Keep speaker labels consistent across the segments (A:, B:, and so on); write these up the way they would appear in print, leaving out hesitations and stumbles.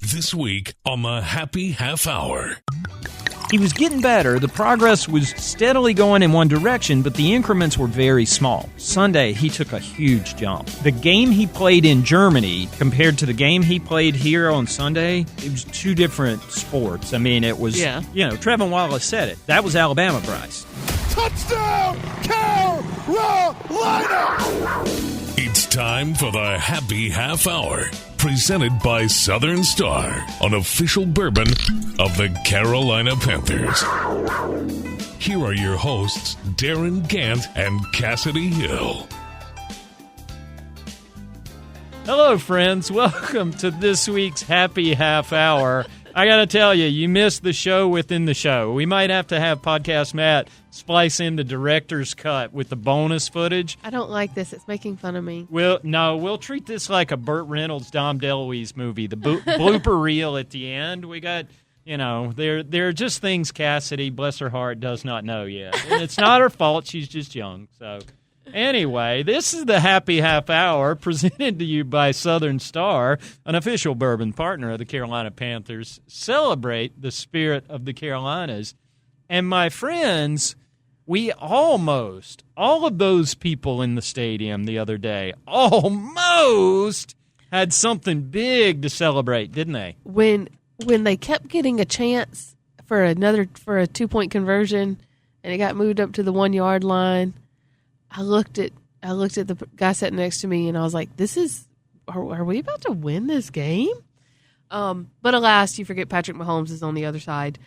A: This week on the Happy Half Hour.
B: He was getting better. The progress was steadily going in one direction, but the increments were very small. Sunday, he took a huge jump. The game he played in Germany compared to the game he played here on Sunday, it was two different sports. I mean, it was, Trevin Wallace said it. That was Alabama, Bryce.
C: Touchdown, Carolina!
A: It's time for the Happy Half Hour, presented by Southern Star, an official bourbon of the Carolina Panthers. Here are your hosts, Darin Gant and Kassidy Hill.
B: Hello, friends. Welcome to this week's Happy Half Hour. I got to tell you, you missed the show within the show. We might have to have Podcast Matt splice in the director's cut with the bonus footage.
D: I don't like this. It's making fun of me.
B: We'll treat this like a Burt Reynolds, Dom DeLuise movie. The blooper reel at the end. We got, there are just things Kassidy, bless her heart, does not know yet. And it's not her fault. She's just young. So anyway, this is the Happy Half Hour presented to you by Southern Star, an official bourbon partner of the Carolina Panthers. Celebrate the spirit of the Carolinas. And my friends, we almost, all of those people in the stadium the other day, almost had something big to celebrate, didn't they?
D: When they kept getting a chance for a 2-point conversion and it got moved up to the 1-yard line, I looked at the guy sitting next to me and I was like, are we about to win this game? But alas, you forget Patrick Mahomes is on the other side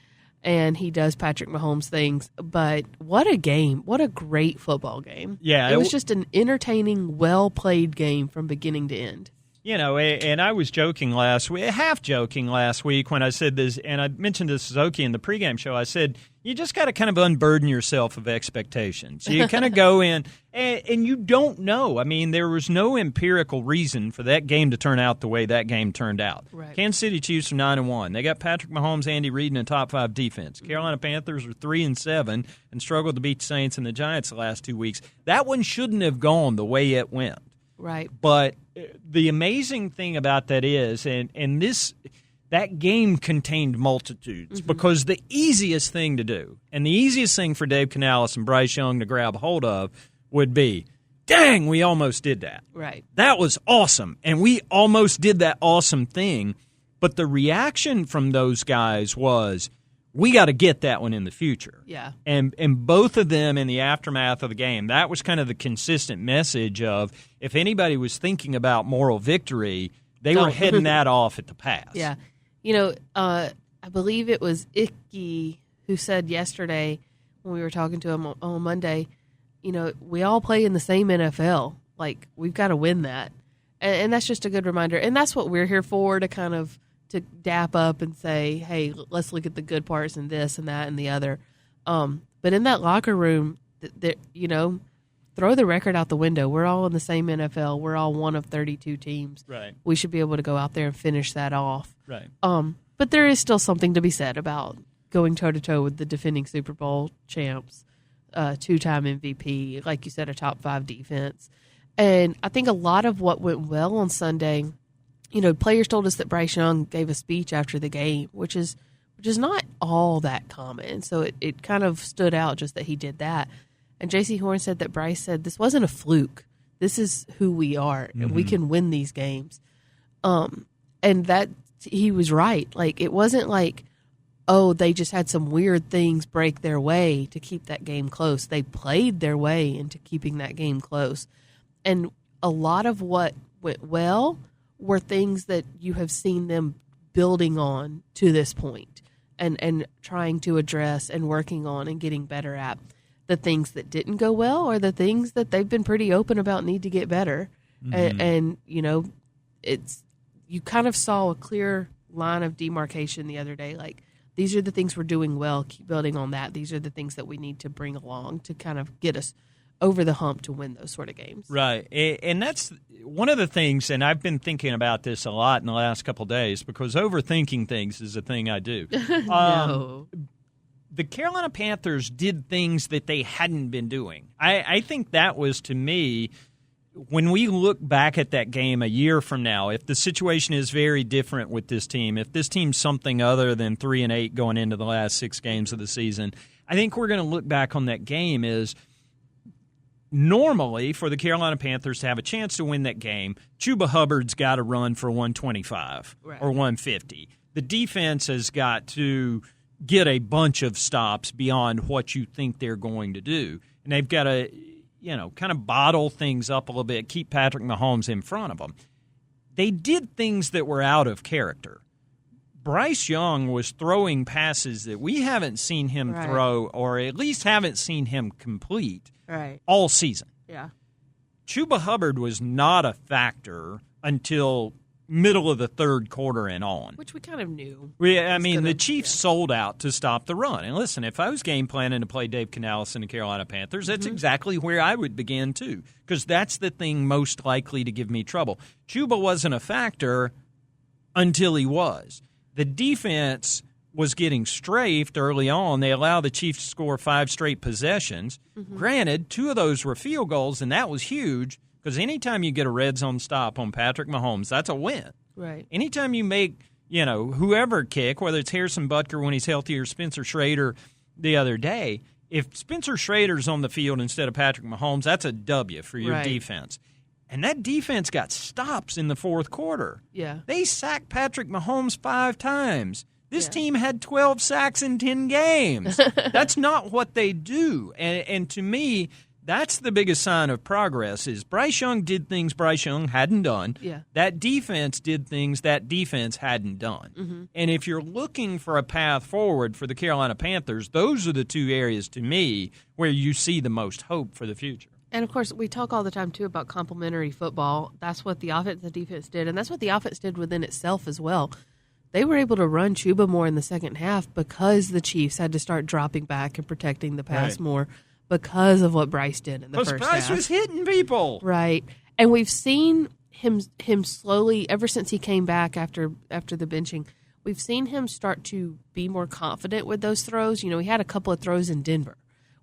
D: and he does Patrick Mahomes things. But what a game. What a great football game.
B: Yeah.
D: It was just an entertaining, well-played game from beginning to end.
B: And I was joking half joking last week when I said this, and I mentioned to Suzuki in the pregame show, I said, you just got to kind of unburden yourself of expectations. You kind of go in, and you don't know. I mean, there was no empirical reason for that game to turn out the way that game turned out.
D: Right.
B: Kansas City Chiefs are 9-1. They got Patrick Mahomes, Andy Reid, and a top 5 defense. Carolina Panthers are 3-7 and struggled to beat the Saints and the Giants the last 2 weeks. That one shouldn't have gone the way it went.
D: Right.
B: But the amazing thing about that is, that game contained multitudes, because the easiest thing to do, and the easiest thing for Dave Canales and Bryce Young to grab hold of would be, dang, we almost did that.
D: Right. That
B: was awesome, and we almost did that awesome thing. But the reaction from those guys was, we got to get that one in the future.
D: Yeah.
B: And both of them in the aftermath of the game, that was kind of the consistent message of, if anybody was thinking about moral victory, they were heading that off at the pass.
D: Yeah. I believe it was Icky who said yesterday when we were talking to him on Monday, we all play in the same NFL. Like, we've got to win that. And that's just a good reminder. And that's what we're here for, to kind of to dap up and say, hey, let's look at the good parts and this and that and the other. But in that locker room, throw the record out the window. We're all in the same NFL. We're all one of 32 teams.
B: Right.
D: We should be able to go out there and finish that off.
B: Right.
D: But there is still something to be said about going toe-to-toe with the defending Super Bowl champs, 2-time MVP, like you said, a top 5 defense. And I think a lot of what went well on Sunday, players told us that Bryce Young gave a speech after the game, which is not all that common. So it kind of stood out just that he did that. And J.C. Horn said that Bryce said, this wasn't a fluke. This is who we are, and we can win these games. And that he was right. Like, it wasn't like, oh, they just had some weird things break their way to keep that game close. They played their way into keeping that game close. And a lot of what went well were things that you have seen them building on to this point and trying to address and working on and getting better at. The things that didn't go well are the things that they've been pretty open about need to get better. And you kind of saw a clear line of demarcation the other day. Like, these are the things we're doing well. Keep building on that. These are the things that we need to bring along to kind of get us over the hump to win those sort of games.
B: Right. And that's one of the things, and I've been thinking about this a lot in the last couple of days, because overthinking things is a thing I do.
D: No.
B: The Carolina Panthers did things that they hadn't been doing. I think that was, to me, when we look back at that game a year from now, if the situation is very different with this team, if this team's something other than 3-8 going into the last 6 games of the season, I think we're going to look back on that game as normally for the Carolina Panthers to have a chance to win that game, Chuba Hubbard's got to run for 125 or 150. The defense has got to get a bunch of stops beyond what you think they're going to do. And they've got to, kind of bottle things up a little bit, keep Patrick Mahomes in front of them. They did things that were out of character. Bryce Young was throwing passes that we haven't seen him throw, or at least haven't seen him complete all season.
D: Yeah.
B: Chuba Hubbard was not a factor until middle of the third quarter and on.
D: Which we kind of knew.
B: The Chiefs sold out to stop the run. And listen, if I was game planning to play Dave Canales and the Carolina Panthers, that's exactly where I would begin too, because that's the thing most likely to give me trouble. Chuba wasn't a factor until he was. The defense was getting strafed early on. They allowed the Chiefs to score 5 straight possessions. Granted, 2 of those were field goals, and that was huge. Because anytime you get a red zone stop on Patrick Mahomes, that's a win.
D: Right.
B: Anytime you make, whoever kick, whether it's Harrison Butker when he's healthy or Spencer Schrader the other day, if Spencer Schrader's on the field instead of Patrick Mahomes, that's a W for your defense. And that defense got stops in the fourth quarter.
D: Yeah.
B: They sacked Patrick Mahomes 5 times. This team had 12 sacks in 10 games. That's not what they do. And to me, that's the biggest sign of progress is Bryce Young did things Bryce Young hadn't done.
D: Yeah.
B: That defense did things that defense hadn't done. And if you're looking for a path forward for the Carolina Panthers, those are the 2 areas to me where you see the most hope for the future.
D: And, of course, we talk all the time, too, about complementary football. That's what the offense and defense did, and that's what the offense did within itself as well. They were able to run Chuba more in the second half because the Chiefs had to start dropping back and protecting the pass more. Because of what Bryce did in the first half.
B: Bryce was hitting people.
D: Right. And we've seen him slowly, ever since he came back after the benching, we've seen him start to be more confident with those throws. He had a couple of throws in Denver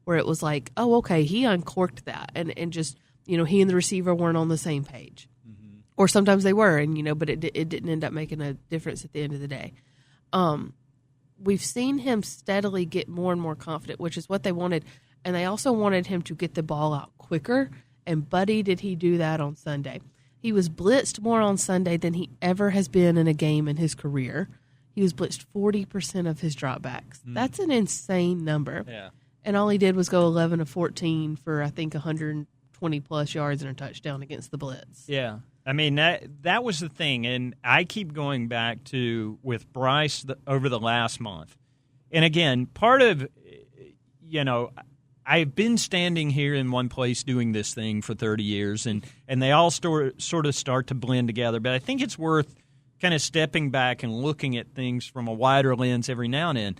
D: where it was like, oh, okay, he uncorked that. And just, he and the receiver weren't on the same page. Or sometimes they were, but it didn't end up making a difference at the end of the day. We've seen him steadily get more and more confident, which is what they wanted. And they also wanted him to get the ball out quicker. And, buddy, did he do that on Sunday. He was blitzed more on Sunday than he ever has been in a game in his career. He was blitzed 40% of his dropbacks. That's an insane number.
B: Yeah.
D: And all he did was go 11 of 14 for, I think, 120-plus yards and a touchdown against the blitz.
B: Yeah. That was the thing. And I keep going back to with Bryce over the last month. And, again, part of, I've been standing here in one place doing this thing for 30 years, and they all sort of start to blend together. But I think it's worth kind of stepping back and looking at things from a wider lens every now and then.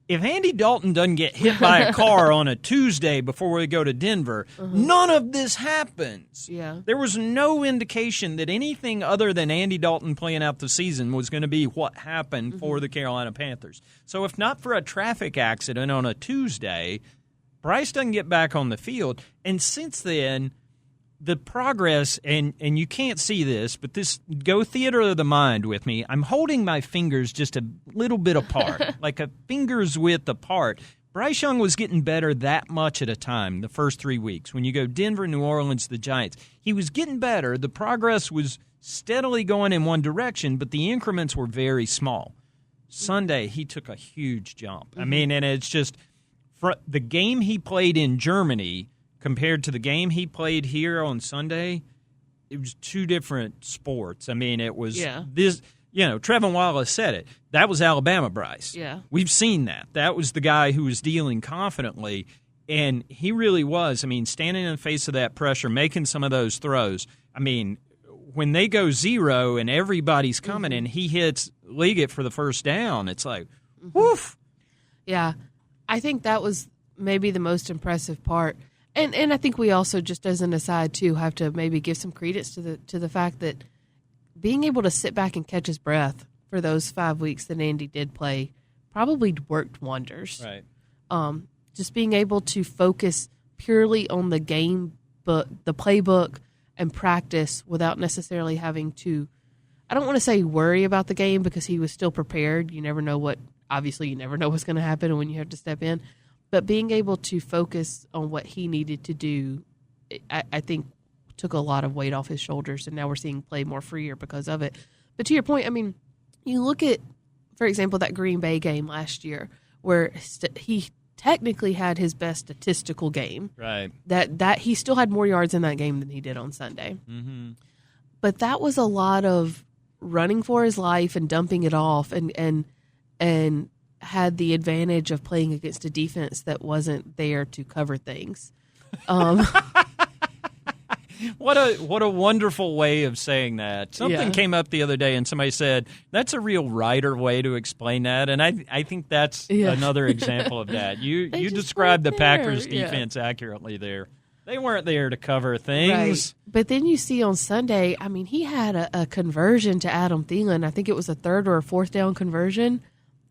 B: If Andy Dalton doesn't get hit by a car on a Tuesday before we go to Denver, none of this happens.
D: Yeah.
B: There was no indication that anything other than Andy Dalton playing out the season was going to be what happened for the Carolina Panthers. So if not for a traffic accident on a Tuesday, Bryce doesn't get back on the field. And since then, the progress, and you can't see this, but this, go theater of the mind with me. I'm holding my fingers just a little bit apart, like a finger's width apart. Bryce Young was getting better that much at a time the first 3 weeks. When you go Denver, New Orleans, the Giants, he was getting better. The progress was steadily going in one direction, but the increments were very small. Sunday, he took a huge jump. And it's just the game he played in Germany compared to the game he played here on Sunday, it was 2 different sports. It was this, Trevin Wallace said it. That was Alabama Bryce.
D: Yeah.
B: We've seen that. That was the guy who was dealing confidently, and he really was. Standing in the face of that pressure, making some of those throws. When they go 0 and everybody's coming and he hits Liggett for the first down, it's like, woof.
D: Yeah. I think that was maybe the most impressive part. And I think we also, just as an aside, too, have to maybe give some credence to the fact that being able to sit back and catch his breath for those 5 weeks that Andy did play probably worked wonders.
B: Right.
D: Just being able to focus purely on the game, but the playbook, and practice without necessarily having to, I don't want to say worry about the game because he was still prepared. You never know what's going to happen when you have to step in. But being able to focus on what he needed to do, I think took a lot of weight off his shoulders, and now we're seeing play more freer because of it. But to your point, I mean, you look at, for example, that Green Bay game last year where he technically had his best statistical game.
B: Right.
D: That he still had more yards in that game than he did on Sunday.
B: Mm-hmm.
D: But that was a lot of running for his life and dumping it off, and had the advantage of playing against a defense that wasn't there to cover things.
B: What a wonderful way of saying that. Something came up the other day, and somebody said, that's a real writer way to explain that, and I think that's another example of that. You described the Packers' defense accurately there. They weren't there to cover things.
D: Right. But then you see on Sunday, I mean, he had a conversion to Adam Thielen. I think it was a third or a fourth down conversion.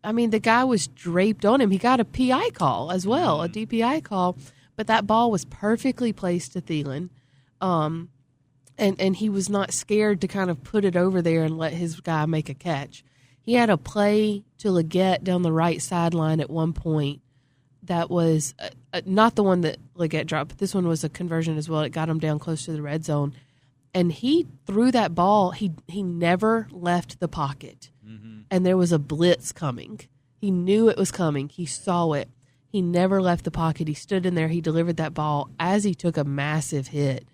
D: I mean, the guy was draped on him. He got a PI call as well, a DPI call, but that ball was perfectly placed to Thielen. And he was not scared to kind of put it over there and let his guy make a catch. He had a play to Leggett down the right sideline at one point that was not the one that Leggett dropped, but this one was a conversion as well. It got him down close to the red zone. And he threw that ball. He never left the pocket. Mm-hmm. And there was a blitz coming. He knew it was coming. He saw it. He never left the pocket. He stood in there. He delivered that ball as he took a massive hit.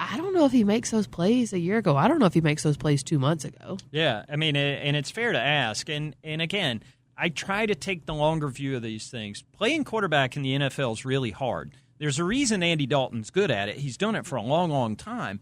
D: I don't know if he makes those plays a year ago. I don't know if he makes those plays 2 months ago.
B: Yeah, I mean, and it's fair to ask. And again, I try to take the longer view of these things. Playing quarterback in the NFL is really hard. There's a reason Andy Dalton's good at it. He's done it for a long, long time.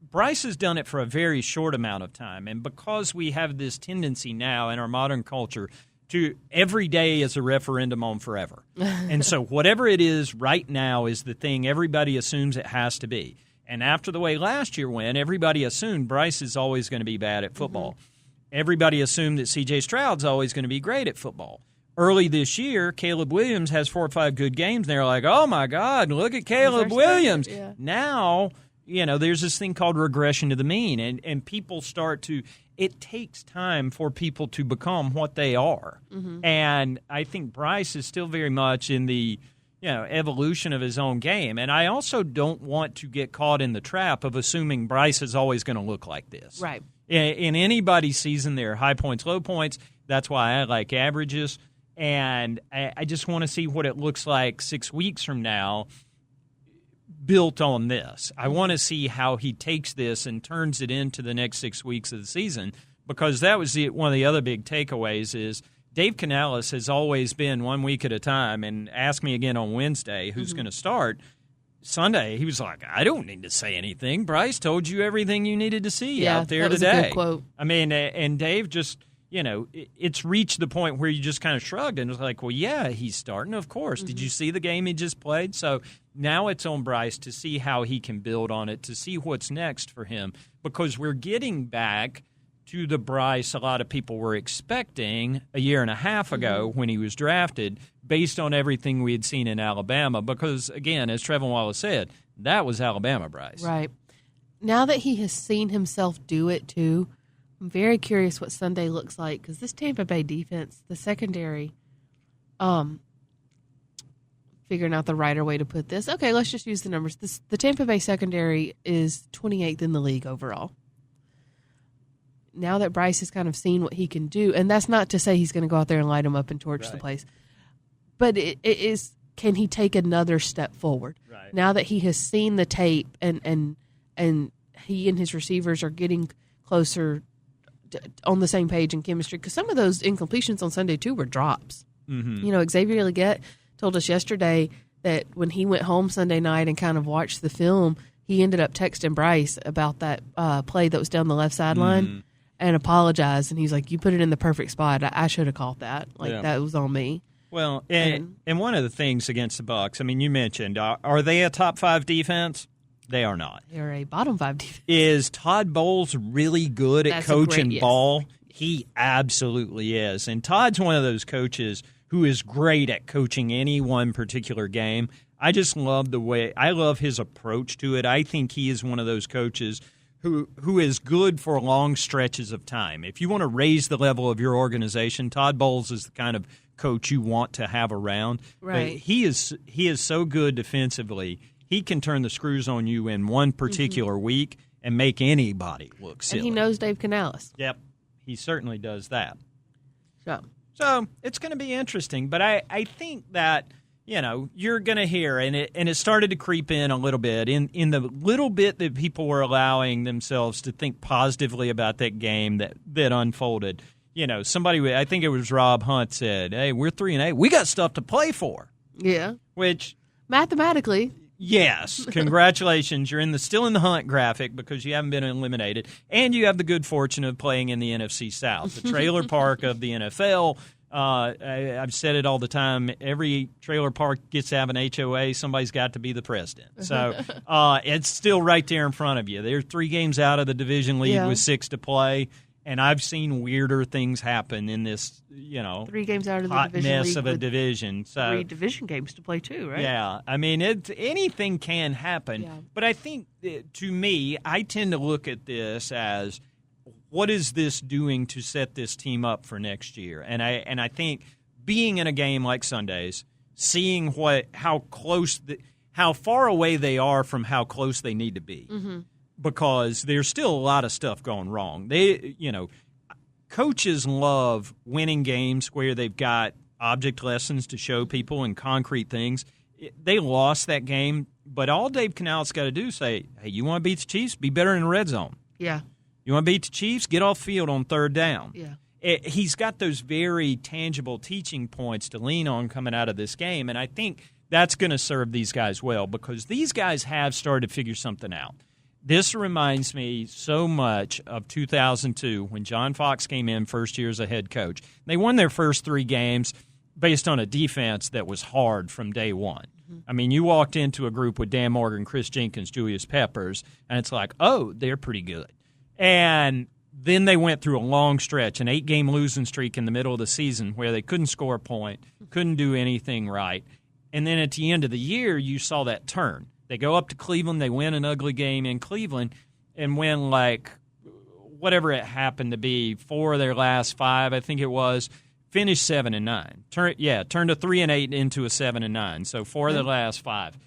B: Bryce has done it for a very short amount of time. And because we have this tendency now in our modern culture to every day is a referendum on forever. And so whatever it is right now is the thing everybody assumes it has to be. And after the way last year went, everybody assumed Bryce is always going to be bad at football. Mm-hmm. Everybody assumed that C.J. Stroud's always going to be great at football. Early this year, Caleb Williams has 4 or 5 good games, and they're like, oh, my God, look at Caleb Williams. Yeah. Now, there's this thing called regression to the mean, and people start to – it takes time for people to become what they are. Mm-hmm. And I think Bryce is still very much in the – evolution of his own game. And I also don't want to get caught in the trap of assuming Bryce is always going to look like this.
D: Right.
B: In anybody's season, there are high points, low points. That's why I like averages. And I just want to see what it looks like 6 weeks from now built on this. I want to see how he takes this and turns it into the next 6 weeks of the season, because that was one of the other big takeaways is Dave Canales has always been 1 week at a time, and ask me again on Wednesday who's going to start. Sunday, he was like, I don't need to say anything. Bryce told you everything you needed to see out there
D: that was
B: today.
D: A good quote.
B: I mean, and Dave just, it's reached the point where you just kind of shrugged and was like, well, yeah, he's starting, of course. Mm-hmm. Did you see the game he just played? So now it's on Bryce to see how he can build on it, to see what's next for him, because we're getting back to the Bryce a lot of people were expecting a year and a half ago when he was drafted, based on everything we had seen in Alabama. Because, again, as Trevin Wallace said, that was Alabama Bryce.
D: Right. Now that he has seen himself do it, too, I'm very curious what Sunday looks like, because this Tampa Bay defense, the secondary, figuring out the righter way to put this. Okay, let's just use the numbers. The Tampa Bay secondary is 28th in the league overall. Now that Bryce has kind of seen what he can do, and that's not to say he's going to go out there and light him up and torch the place, but it is, can he take another step forward? Right. Now that he has seen the tape and he and his receivers are getting closer on the same page in chemistry, because some of those incompletions on Sunday, too, were drops. Mm-hmm. Xavier Leggett told us yesterday that when he went home Sunday night and kind of watched the film, he ended up texting Bryce about that play that was down the left sideline. Mm-hmm. And apologized, and he's like, you put it in the perfect spot. I should have caught that. That was on me.
B: Well, and one of the things against the Bucs, I mean, you mentioned, are they a top 5 defense? They are not.
D: They're a bottom 5 defense.
B: Is Todd Bowles really good at coaching ball? He absolutely is. And Todd's one of those coaches who is great at coaching any one particular game. I just love I love his approach to it. I think he is one of those coaches who is good for long stretches of time. If you want to raise the level of your organization, Todd Bowles is the kind of coach you want to have around.
D: Right.
B: But he is so good defensively. He can turn the screws on you in one particular week and make anybody look silly.
D: And he knows Dave Canales.
B: Yep, he certainly does that.
D: So
B: it's going to be interesting. But I think that, you're going to hear, and it started to creep in a little bit, in the little bit that people were allowing themselves to think positively about that game that unfolded. Somebody, I think it was Rob Hunt, said, hey, we're 3-8. We got stuff to play for.
D: Yeah.
B: Which,
D: mathematically,
B: yes, congratulations. You're still in the Hunt graphic because you haven't been eliminated, and you have the good fortune of playing in the NFC South, the trailer park of the NFL. I've said it all the time. Every trailer park gets to have an HOA. Somebody's got to be the president. So it's still right there in front of you. They're 3 games out of the division lead with 6 to play. And I've seen weirder things happen in this,
D: 3 games out of the
B: hot
D: division
B: mess
D: league
B: of a division. So
D: 3 division games to play too, right?
B: Yeah, I mean, anything can happen.
D: Yeah.
B: But I think, to me, I tend to look at this as, what is this doing to set this team up for next year? And I think being in a game like Sunday's, seeing how far away they are from how close they need to be. Mm-hmm. Because there's still a lot of stuff going wrong. Coaches love winning games where they've got object lessons to show people and concrete things. They lost that game, but all Dave Canales got to do is say, hey, you want to beat the Chiefs? Be better in the red zone.
D: Yeah.
B: You want to beat the Chiefs? Get off field on 3rd down.
D: Yeah.
B: He's got those very tangible teaching points to lean on coming out of this game, and I think that's going to serve these guys well because these guys have started to figure something out. This reminds me so much of 2002 when John Fox came in first year as a head coach. They won their first 3 games based on a defense that was hard from day one. Mm-hmm. I mean, you walked into a group with Dan Morgan, Chris Jenkins, Julius Peppers, and it's like, oh, they're pretty good. And then they went through a long stretch, an 8-game losing streak in the middle of the season where they couldn't score a point, couldn't do anything right. And then at the end of the year, you saw that turn. They go up to Cleveland. They win an ugly game in Cleveland and win, whatever it happened to be, 4 of their last 5, I think it was, finished 7-9. Turned a 3-8 into a 7-9. So 4 of their last 5.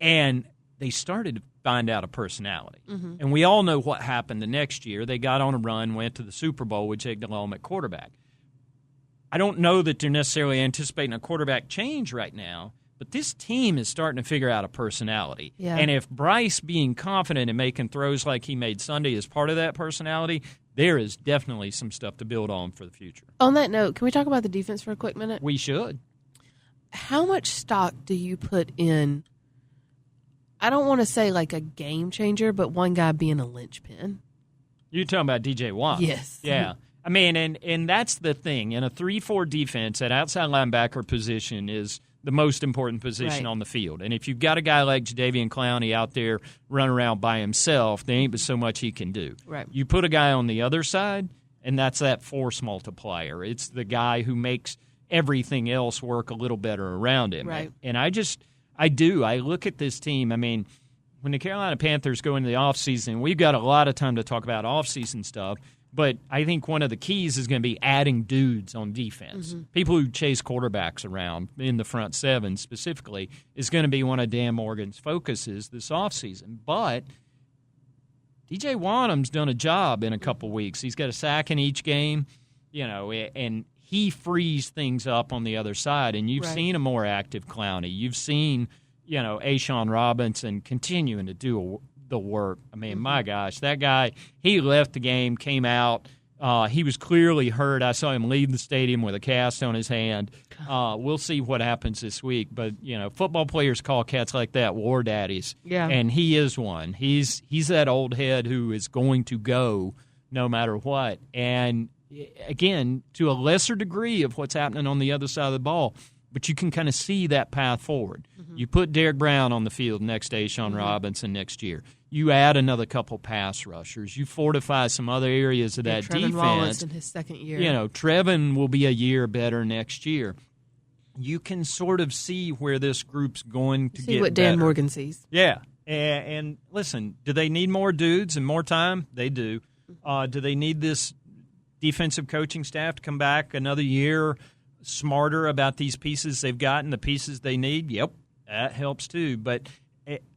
B: And they started to find out a personality. Mm-hmm. And we all know what happened the next year. They got on a run, went to the Super Bowl with Jake Delhomme at quarterback. I don't know that they're necessarily anticipating a quarterback change right now, but this team is starting to figure out a personality. Yeah. And if Bryce being confident and making throws like he made Sunday is part of that personality, there is definitely some stuff to build on for the future.
D: On that note, can we talk about the defense for a quick minute?
B: We should.
D: How much stock do you put in, I don't want to say like a game changer, but one guy being a linchpin?
B: You're talking about DJ Watt.
D: Yes.
B: Yeah. I mean, and that's the thing. In a 3-4 defense, that outside linebacker position is the most important position on the field. And if you've got a guy like Jadeveon Clowney out there running around by himself, there ain't but so much he can do.
D: Right.
B: You put a guy on the other side, and that's that force multiplier. It's the guy who makes everything else work a little better around him.
D: Right.
B: And I look at this team. I mean, when the Carolina Panthers go into the offseason, we've got a lot of time to talk about offseason stuff. But I think one of the keys is going to be adding dudes on defense. Mm-hmm. People who chase quarterbacks around in the front 7 specifically is going to be one of Dan Morgan's focuses this offseason. But DJ Wanham's done a job in a couple weeks. He's got a sack in each game, and he frees things up on the other side. And you've seen a more active Clowney. You've seen, A'Shawn Robinson continuing to do the work. I mean, my gosh, that guy, he left the game, came out. He was clearly hurt. I saw him leave the stadium with a cast on his hand. We'll see what happens this week. But, football players call cats like that war daddies.
D: Yeah.
B: And he is one. He's that old head who is going to go no matter what. And, again, to a lesser degree of what's happening on the other side of the ball, but you can kind of see that path forward. Mm-hmm. You put Derek Brown on the field next to A'Shawn Robinson next year. You add another couple pass rushers. You fortify some other areas of that
D: Trevin
B: defense.
D: Wallace in his second year.
B: Trevin will be a year better next year. you can sort of see where this group's going to
D: See
B: get
D: what Dan
B: better.
D: Morgan sees.
B: Yeah. And listen, do they need more dudes and more time? They do. Do they need this defensive coaching staff to come back another year smarter about these pieces they've gotten, the pieces they need? Yep, that helps too. But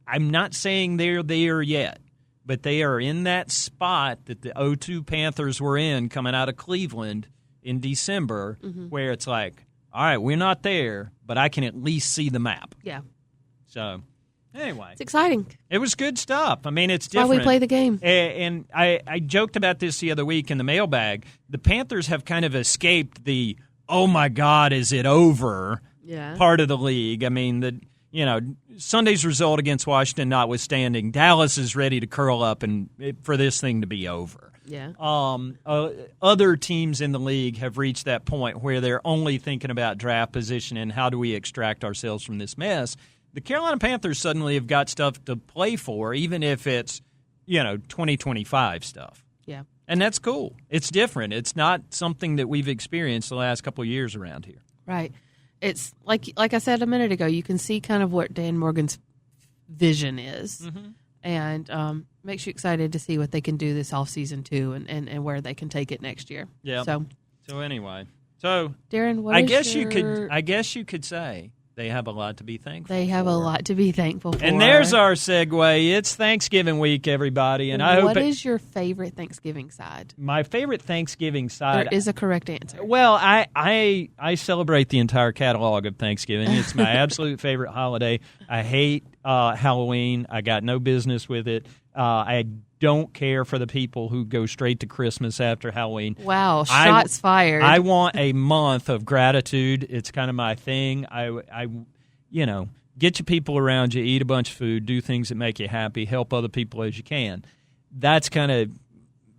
B: I'm not saying they're there yet, but they are in that spot that the 0-2 Panthers were in coming out of Cleveland in December, where it's like, all right, we're not there, but I can at least see the map.
D: Yeah.
B: So, anyway.
D: It's exciting.
B: It was good stuff. I mean, it's
D: That's
B: different.
D: why we play the game.
B: And I joked about this the other week in the mailbag. The Panthers have kind of escaped the, oh, my God, is it over part of the league. I mean, Sunday's result against Washington notwithstanding, Dallas is ready to curl up and for this thing to be over.
D: Yeah.
B: Other teams in the league have reached that point where they're only thinking about draft position and how do we extract ourselves from this mess. The Carolina Panthers suddenly have got stuff to play for, even if it's, 2025 stuff.
D: Yeah.
B: And that's cool. It's different. It's not something that we've experienced the last couple of years around here.
D: Right. It's like I said a minute ago, you can see kind of what Dan Morgan's vision is. And makes you excited to see what they can do this offseason too and where they can take it next year.
B: Yeah. So anyway.
D: Darin,
B: I guess you could say they have a lot to be thankful for.
D: They have a lot to be thankful for.
B: And there's our segue. It's Thanksgiving week, everybody. And
D: what is your favorite Thanksgiving side?
B: My favorite Thanksgiving side.
D: There is a correct answer.
B: Well, I celebrate the entire catalog of Thanksgiving. It's my absolute favorite holiday. I hate Halloween. I got no business with it. I don't care for the people who go straight to Christmas after Halloween.
D: Wow, shots fired.
B: I want a month of gratitude. It's kind of my thing. I get your people around you, eat a bunch of food, do things that make you happy, help other people as you can. That's kind of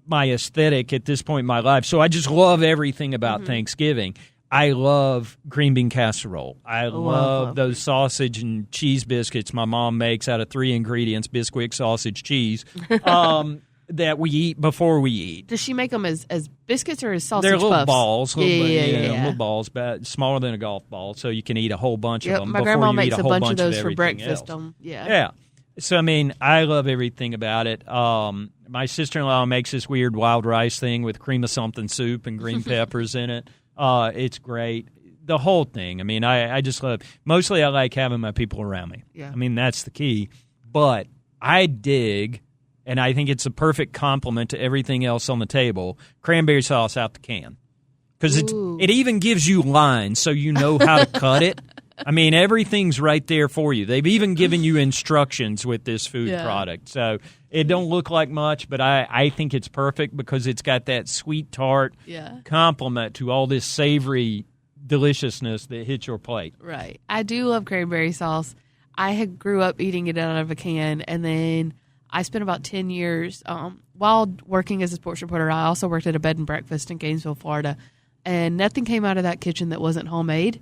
B: my aesthetic at this point in my life. So I just love everything about Thanksgiving. I love green bean casserole. I love those sausage and cheese biscuits my mom makes out of 3 ingredients, Bisquick, sausage, cheese, that we eat before we eat.
D: Does she make them as biscuits or as sausage
B: They're little
D: puffs?
B: balls. Little
D: Yeah.
B: balls, about smaller than a golf ball, so you can eat a whole bunch of them
D: My
B: before
D: grandma
B: you
D: makes
B: eat a
D: a
B: whole
D: bunch of those for
B: everything
D: breakfast.
B: else.
D: Yeah.
B: So, I mean, I love everything about it. My sister-in-law makes this weird wild rice thing with cream of something soup and green peppers in it. It's great. The whole thing. I mean, I just love – mostly I like having my people around me.
D: Yeah.
B: I mean, that's the key. But I dig, and I think it's a perfect complement to everything else on the table, cranberry sauce out the can. Because it even gives you lines so you know how to cut it. I mean, everything's right there for you. They've even given you instructions with this food product. So it don't look like much, but I think it's perfect because it's got that sweet tart complement to all this savory deliciousness that hits your plate.
D: Right. I do love cranberry sauce. I grew up eating it out of a can, and then I spent about 10 years while working as a sports reporter. I also worked at a bed and breakfast in Gainesville, Florida, and nothing came out of that kitchen that wasn't homemade.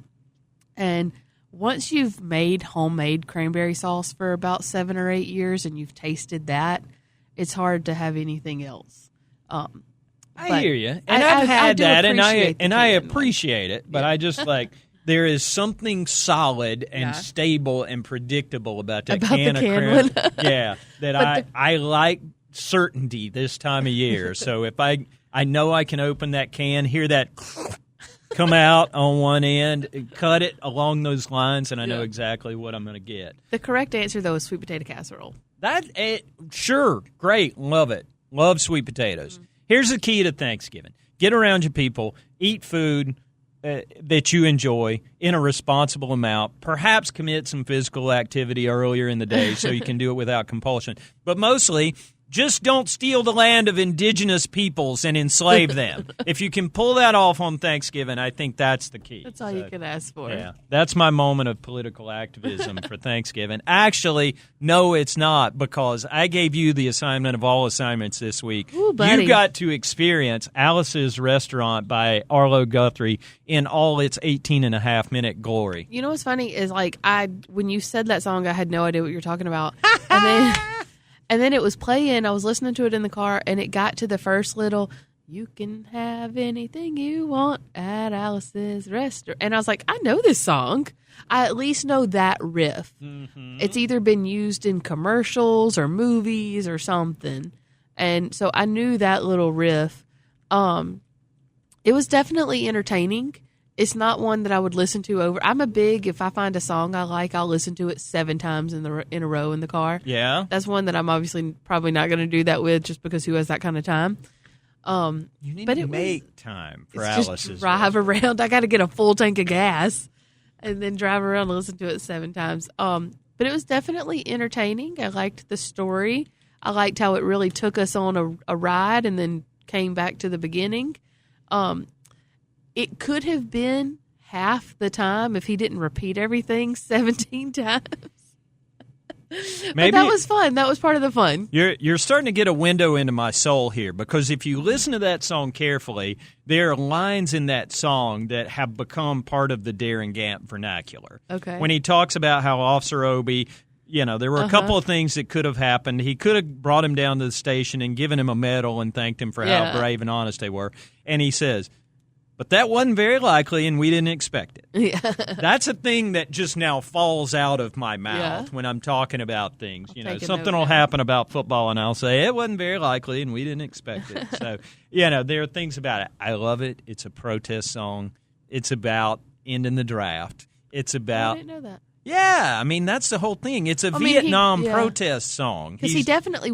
D: And once you've made homemade cranberry sauce for about 7 or 8 years and you've tasted that, it's hard to have anything else.
B: I hear you, and I've had that, and I appreciate it. But I just like there is something solid and stable and predictable about that can of cranberry. That I like certainty this time of year. So if I know I can open that can, hear that come out on one end, cut it along those lines, and I know exactly what I'm going to get.
D: The correct answer, though, is sweet potato casserole.
B: Sure, great, love it. Love sweet potatoes. Here's the key to Thanksgiving. Get around your people, eat food that you enjoy in a responsible amount, perhaps commit some physical activity earlier in the day so you can do it without compulsion. But mostly, just don't steal the land of indigenous peoples and enslave them. If you can pull that off on Thanksgiving, I think that's the key.
D: That's all you can ask for.
B: Yeah, that's my moment of political activism for Thanksgiving. Actually, no, it's not, because I gave you the assignment of all assignments this week.
D: Ooh, buddy.
B: You got to experience Alice's Restaurant by Arlo Guthrie in all its 18-and-a-half-minute glory.
D: You know what's funny is, when you said that song, I had no idea what you were talking about. And then it was playing. I was listening to it in the car, and it got to the first little You can have anything you want at Alice's restaurant. And I was like, I know this song. I at least know that riff. Mm-hmm. It's either been used in commercials or movies or something. And so I knew that little riff. It was definitely entertaining. It's not one that I would listen to over. I'm a big, if I find a song I like, I'll listen to it 7 times in a row in the car.
B: Yeah.
D: That's one that I'm obviously probably not going to do that with just because who has that kind of time.
B: You need to make time for Alice's.
D: Just drive around. I got to get a full tank of gas and then drive around and listen to it 7 times. But it was definitely entertaining. I liked the story. I liked how it really took us on a ride and then came back to the beginning. It could have been half the time if he didn't repeat everything 17 times. Maybe, but that was fun. That was part of the fun.
B: You're starting to get a window into my soul here, because if you listen to that song carefully, there are lines in that song that have become part of the Darin Gamp vernacular.
D: Okay.
B: When he talks about how Officer Obie, there were a couple of things that could have happened. He could have brought him down to the station and given him a medal and thanked him for how brave and honest they were. And he says, but that wasn't very likely, and we didn't expect it.
D: Yeah.
B: That's a thing that just now falls out of my mouth when I'm talking about things. Something will happen about football, and I'll say, it wasn't very likely, and we didn't expect it. So, there are things about it. I love it. It's a protest song. It's about ending the draft. It's about...
D: I didn't know that.
B: Yeah, I mean, that's the whole thing. It's a Vietnam protest song.
D: Because he definitely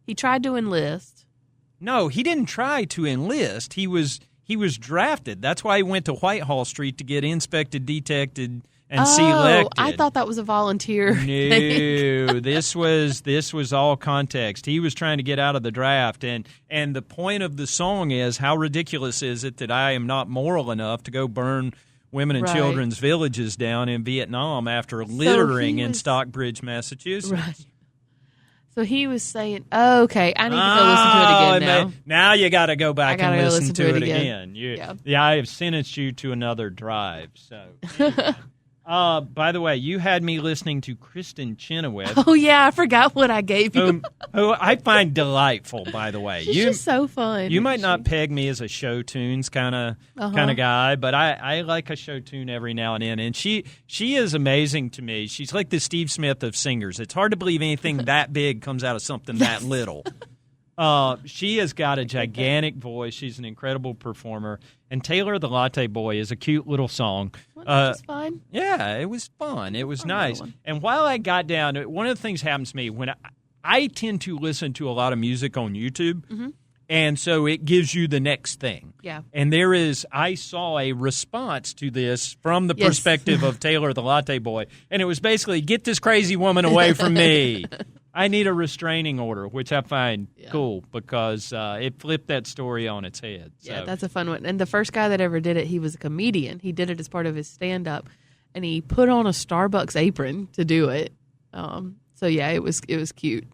D: he tried to enlist.
B: No, he didn't try to enlist. He was drafted. That's why he went to Whitehall Street to get inspected, detected, and selected.
D: I thought that was a volunteer.
B: No, this was all context. He was trying to get out of the draft, and the point of the song is, how ridiculous is it that I am not moral enough to go burn women and children's villages down in Vietnam after littering in Stockbridge, Massachusetts.
D: Right. So he was saying, okay, I need to go listen to it again now.
B: Now you got to go back and listen to it again.
D: Yeah,
B: I have sentenced you to another drive. So, anyway. By the way, you had me listening to Kristen Chenoweth.
D: Oh, yeah, I forgot what I gave you.
B: Who I find delightful, by the way.
D: She's just so fun.
B: You might not peg me as a show tunes kind of guy, but I like a show tune every now and then. And she is amazing to me. She's like the Steve Smith of singers. It's hard to believe anything that big comes out of something that little. She has got a gigantic voice. She's an incredible performer. And Taylor the Latte Boy is a cute little song.
D: Well, that was fun.
B: Yeah, it was fun. It was nice. And while I got down, one of the things happens to me when I tend to listen to a lot of music on YouTube. Mm-hmm. And so it gives you the next thing.
D: Yeah.
B: And I saw a response to this from the perspective of Taylor the Latte Boy. And it was basically, get this crazy woman away from me. I need a restraining order, which I find cool because it flipped that story on its head. So.
D: Yeah, that's a fun one. And the first guy that ever did it, he was a comedian. He did it as part of his stand-up, and he put on a Starbucks apron to do it. So, yeah, it was cute.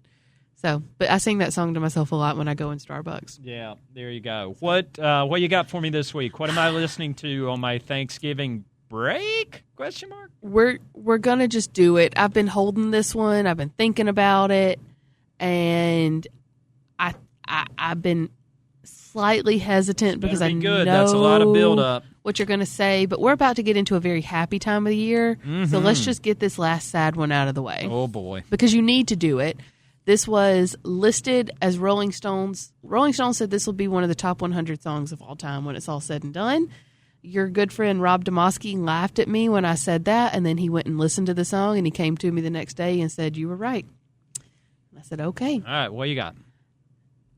D: So, but I sing that song to myself a lot when I go in Starbucks.
B: Yeah, there you go. What you got for me this week? What am I listening to on my Thanksgiving break? Question mark.
D: We're gonna just do it. I've been holding this one. I've been thinking about it, and I've been slightly hesitant because I know
B: that's a lot of build up.
D: What you're gonna say, but we're about to get into a very happy time of the year, so let's just get this last sad one out of the way.
B: Oh boy,
D: because you need to do it. This was listed as Rolling Stones. Rolling Stones said this will be one of the top 100 songs of all time when it's all said and done. Your good friend Rob Demoski laughed at me when I said that, and then he went and listened to the song, and he came to me the next day and said, you were right. And I said, okay.
B: All right, what you got?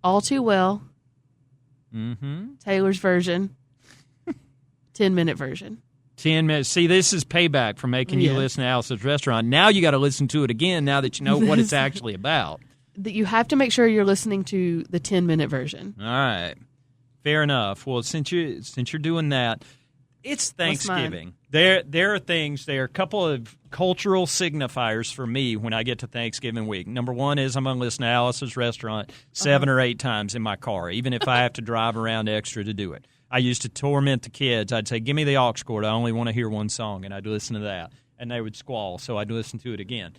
D: All Too Well.
B: Mm-hmm.
D: Taylor's version. 10-minute version.
B: 10 minutes. See, this is payback for making you listen to Alice's Restaurant. Now you got to listen to it again now that you know what it's actually about.
D: You have to make sure you're listening to the 10-minute version.
B: All right. Fair enough. Well, since you're doing that, it's Thanksgiving. There are things. There are a couple of cultural signifiers for me when I get to Thanksgiving week. Number one is I'm going to listen to Alice's Restaurant 7 or 8 times in my car, even if I have to drive around extra to do it. I used to torment the kids. I'd say, give me the aux cord. I only want to hear one song, and I'd listen to that. And they would squall, so I'd listen to it again.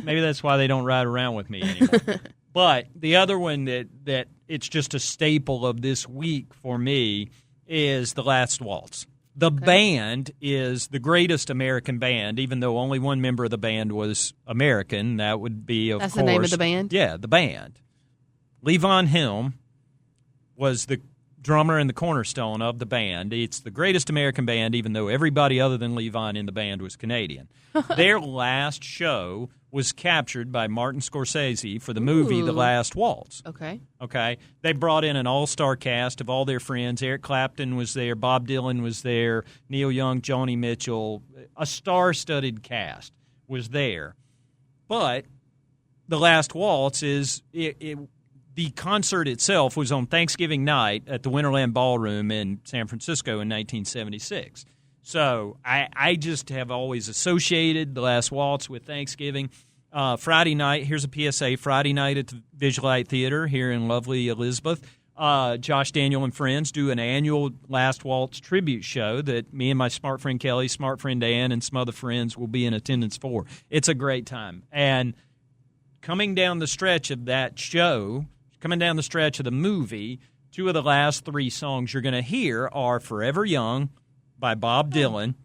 B: Maybe that's why they don't ride around with me anymore. But the other one that it's just a staple of this week for me, is The Last Waltz. The band is the greatest American band, even though only one member of the band was American. That would be, of course.
D: That's the name of the band?
B: Yeah, the band. Levon Helm was the drummer and the cornerstone of the band. It's the greatest American band, even though everybody other than Levon in the band was Canadian. Their last show was captured by Martin Scorsese for the movie The Last Waltz. Okay. They brought in an all-star cast of all their friends. Eric Clapton was there. Bob Dylan was there. Neil Young, Joni Mitchell. A star-studded cast was there. But The Last Waltz is the concert itself was on Thanksgiving night at the Winterland Ballroom in San Francisco in 1976. So I just have always associated The Last Waltz with Thanksgiving. Friday night, here's a PSA, Friday night at the Visualite Theater here in lovely Elizabeth. Josh Daniel and friends do an annual Last Waltz tribute show that me and my smart friend Kelly, smart friend Dan, and some other friends will be in attendance for. It's a great time. And coming down the stretch of that show, coming down the stretch of the movie, two of the last three songs you're going to hear are Forever Young by Bob Dylan.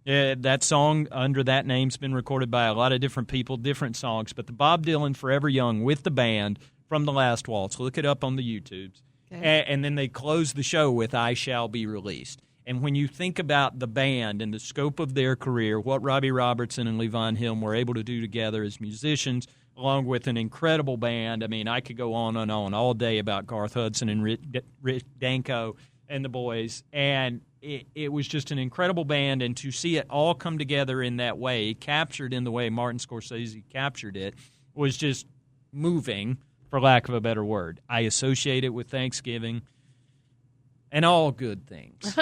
B: That song under that name's been recorded by a lot of different people, different songs, but the Bob Dylan Forever Young with the band from The Last Waltz. Look it up on the YouTubes. And then they close the show with I Shall Be Released. And when you think about the band and the scope of their career, what Robbie Robertson and Levon Helm were able to do together as musicians, along with an incredible band. I mean, I could go on and on all day about Garth Hudson and Rick Danko and the boys. And it was just an incredible band. And to see it all come together in that way, captured in the way Martin Scorsese captured it, was just moving, for lack of a better word. I associate it with Thanksgiving and all good things.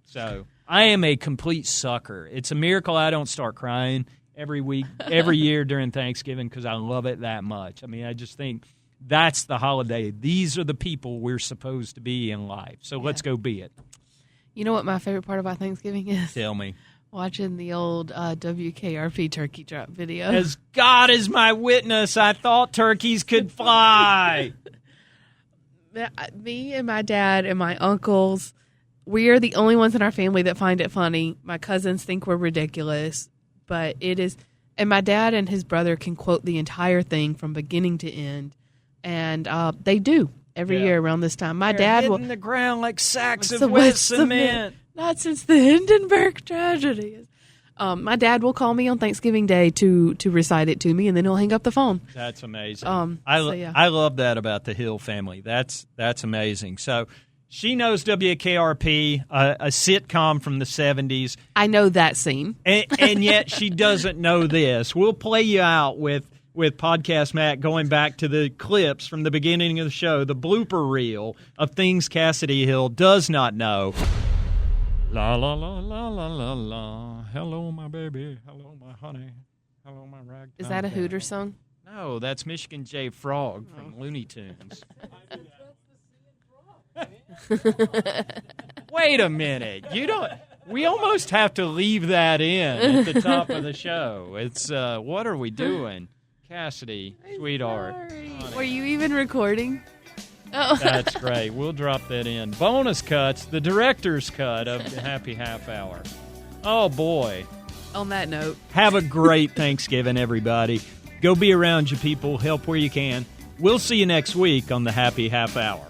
B: So I am a complete sucker. It's a miracle I don't start crying every week, every year during Thanksgiving, because I love it that much. I mean, I just think that's the holiday. These are the people we're supposed to be in life. So let's go be it.
D: You know what my favorite part about Thanksgiving is?
B: Tell me.
D: Watching the old WKRP turkey drop video.
B: As God is my witness, I thought turkeys could fly.
D: Me and my dad and my uncles, we are the only ones in our family that find it funny. My cousins think we're ridiculous, but it is. And my dad and his brother can quote the entire thing from beginning to end, and they do every year around this time. My dad will
B: hitting the ground like sacks of wet cement.
D: Not since the Hindenburg tragedy. My dad will call me on Thanksgiving Day to recite it to me, and then he'll hang up the phone.
B: That's amazing. I love that about the Hill family. That's amazing. So she knows WKRP, a sitcom from the 70s.
D: I know that scene.
B: And yet she doesn't know this. We'll play you out with Podcast Matt going back to the clips from the beginning of the show, the blooper reel of things Kassidy Hill does not know. La, la, la, la, la, la, la. Hello, my baby. Hello, my honey. Hello, my ragtime.
D: Is that a Hooters song?
B: No, that's Michigan J. Frog from Looney Tunes. Wait a minute. We almost have to leave that in at the top of the show. It's, what are we doing? Kassidy, sweetheart.
D: Were you even recording?
B: Oh. That's great. We'll drop that in. Bonus cuts, the director's cut of the Happy Half Hour. Oh, boy.
D: On that note.
B: Have a great Thanksgiving, everybody. Go be around you people. Help where you can. We'll see you next week on the Happy Half Hour.